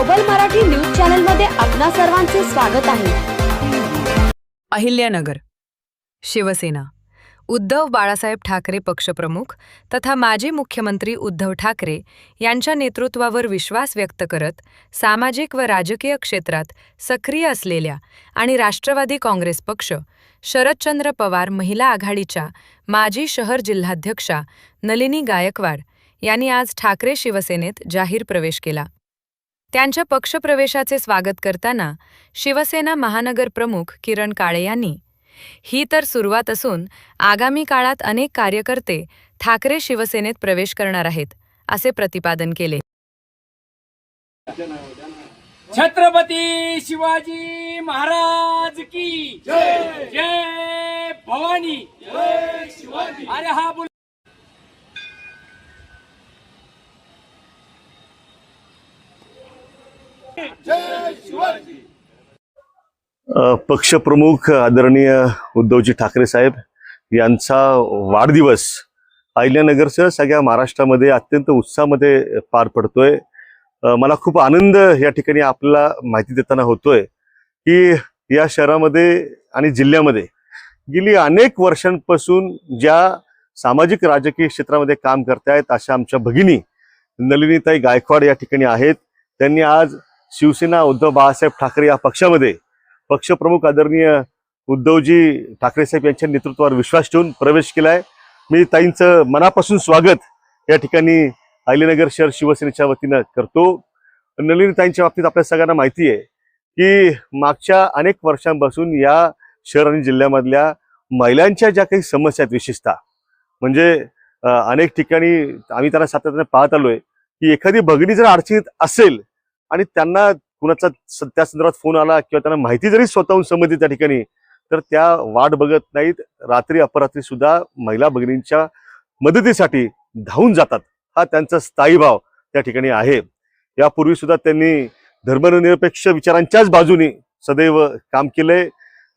सबल Marathi news channel मध्ये आपणा सर्वांचे स्वागत आहे। अहिल्यानगर शिवसेना उद्धव बाळासाहेब ठाकरे पक्षप्रमुख तथा माजी मुख्यमंत्री उद्धव ठाकरे यांच्या नेतृत्वावर विश्वास व्यक्त करत सामाजिक व राजकीय क्षेत्रात सक्रिय असलेल्या आणि राष्ट्रवादी काँग्रेस पक्ष, शरदचंद्र पवार महिला आघाडीच्या माजी शहर जिल्हाध्यक्षा नलिनी गायकवाड यांनी आज ठाकरे शिवसेनेत जाहीर प्रवेश केला। त्यांच्या पक्षप्रवेशाचे स्वागत करताना शिवसेना महानगर प्रमुख किरण काळे यांनी ही तर सुरुवात असून आगामी काळात अनेक कार्यकर्ते ठाकरे शिवसेनेत प्रवेश करणार आहेत असे प्रतिपादन केले। छत्रपती शिवाजी महाराज की जय, जय भवानी, जय शिवाजी। अरे हा बोल जय शिवाजी। पक्षप्रमुख आदरणीय उद्धवजी ठाकरे साहेब यांचा वाढदिवस अहिल्यानगरसह सगळ्या महाराष्ट्रामध्ये अत्यंत उत्साहामध्ये पार पडतोय। मला खूप आनंद या ठिकाणी आपल्याला माहिती देताना होतोय की या शहरामध्ये आणि जिल्ह्यामध्ये गेली अनेक वर्षांपासून ज्या सामाजिक राजकीय क्षेत्रामध्ये काम करतायत अशा आमच्या भगिनी नलिनीताई गायकवाड या ठिकाणी आहेत। त्यांनी आज शिवसेना उद्धव बाळासाहेब ठाकरे या पक्षामध्ये पक्षप्रमुख आदरणीय उद्धवजी ठाकरे साहेब यांच्या नेतृत्वावर विश्वास ठेवून प्रवेश केलाय। मी ताईंचं मनापासून स्वागत या ठिकाणी अहिल्यानगर शहर शिवसेनेच्या वतीनं करतो। नलिनीताईंच्या बाबतीत आपल्या सगळ्यांना माहिती आहे की मागच्या अनेक वर्षांपासून या शहर आणि जिल्ह्यामधल्या महिलांच्या ज्या काही समस्या आहेत, विशेषतः म्हणजे अनेक ठिकाणी आम्ही त्यांना सातत्याने पाहत आलोय की एखादी भगिनी जर अडचणीत असेल आणि त्यांना कुणाचा त्या संदर्भात फोन आला किंवा त्यांना माहिती जरी स्वतःहून समजली त्या ठिकाणी, तर त्या वाट बघत नाहीत, रात्री अपरात्री सुद्धा महिला भगिनींच्या मदतीसाठी धावून जातात। हा त्यांचा स्थायी भाव त्या ठिकाणी आहे। यापूर्वी सुद्धा त्यांनी धर्मनिरपेक्ष विचारांच्याच बाजूने सदैव काम केलंय।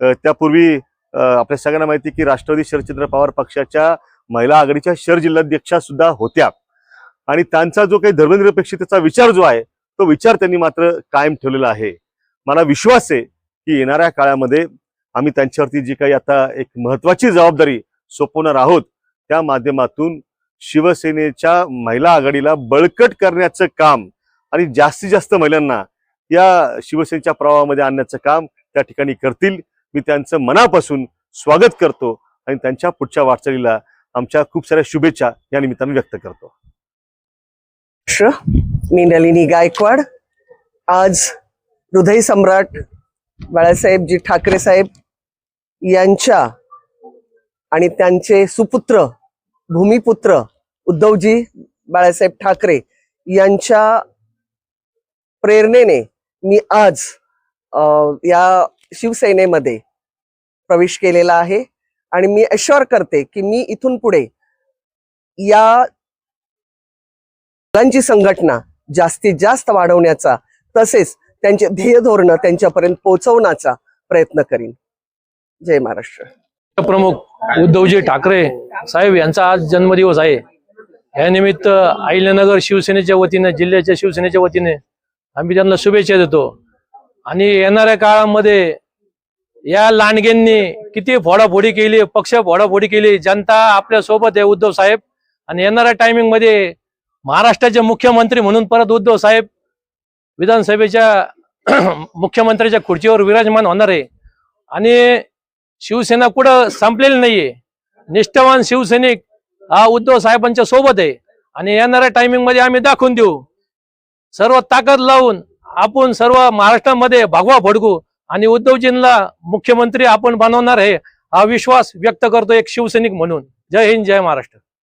त्यापूर्वी आपल्या सगळ्यांना माहिती की राष्ट्रवादी शरदचंद्र पवार पक्षाच्या महिला आघाडीच्या शहर जिल्हाध्यक्षा सुद्धा होत्या आणि त्यांचा जो काही धर्मनिरपेक्षतेचा विचार जो आहे तो विचार त्यांनी मात्र कायम ठेवलेला आहे। मला विश्वास आहे की येणाऱ्या काळामध्ये आम्ही त्यांच्यावरती जी काही आता एक महत्त्वाची जबाबदारी सोपवणार आहोत त्या माध्यमातून शिवसेनेच्या महिला आघाडीला बळकट करण्याचं काम आणि जास्तीत जास्त महिलांना या शिवसेनेच्या प्रवाहामध्ये आणण्याचं काम त्या ठिकाणी करतील। मी त्यांचं मनापासून स्वागत करतो आणि त्यांच्या पुढच्या वाटचालीला आमच्या खूप साऱ्या शुभेच्छा या निमित्ताने व्यक्त करतो। मी नलिनी गायकवाड आज हृदय सम्राट बाळासाहेबजी ठाकरे साहेब यांच्या आणि त्यांचे सुपुत्र भूमिपुत्र उद्धवजी बाळासाहेब ठाकरे यांच्या प्रेरणेने मी आज या शिवसेनेमध्ये प्रवेश केलेला आहे आणि मी अश्योर करते की मी इथून पुढे या मुलांची संघटना जास्तीत जास्त वाढवण्याचा तसेच त्यांचे ध्येय धोरण त्यांच्यापर्यंत पोहोचवण्याचा प्रयत्न करीन। जय महाराष्ट्र। प्रमुख उद्धवजी ठाकरे साहेब यांचा आज जन्मदिवस आहे। या निमित्त अहिल्यानगर शिवसेनेच्या वतीने, जिल्ह्याच्या शिवसेनेच्या वतीने आम्ही त्यांना शुभेच्छा देतो आणि येणाऱ्या काळामध्ये या लांडग्यांनी किती फोडाफोडी केली, पक्ष फोडाफोडी केली, जनता आपल्या सोबत आहे उद्धव साहेब आणि येणाऱ्या टायमिंग मध्ये महाराष्ट्राचे मुख्यमंत्री म्हणून परत उद्धव साहेब विधानसभेच्या मुख्यमंत्र्याच्या खुर्चीवर विराजमान होणार आहे आणि शिवसेना कुठं संपलेली नाहीये। निष्ठावान शिवसैनिक हा उद्धव साहेबांच्या सोबत आहे आणि येणाऱ्या टायमिंग मध्ये आम्ही दाखवून देऊ, सर्व ताकद लावून आपण सर्व महाराष्ट्रामध्ये भगवा फडकू आणि उद्धवजींना मुख्यमंत्री आपण बनवणार आहे हा विश्वास व्यक्त करतो एक शिवसैनिक म्हणून। जय हिंद, जय महाराष्ट्र।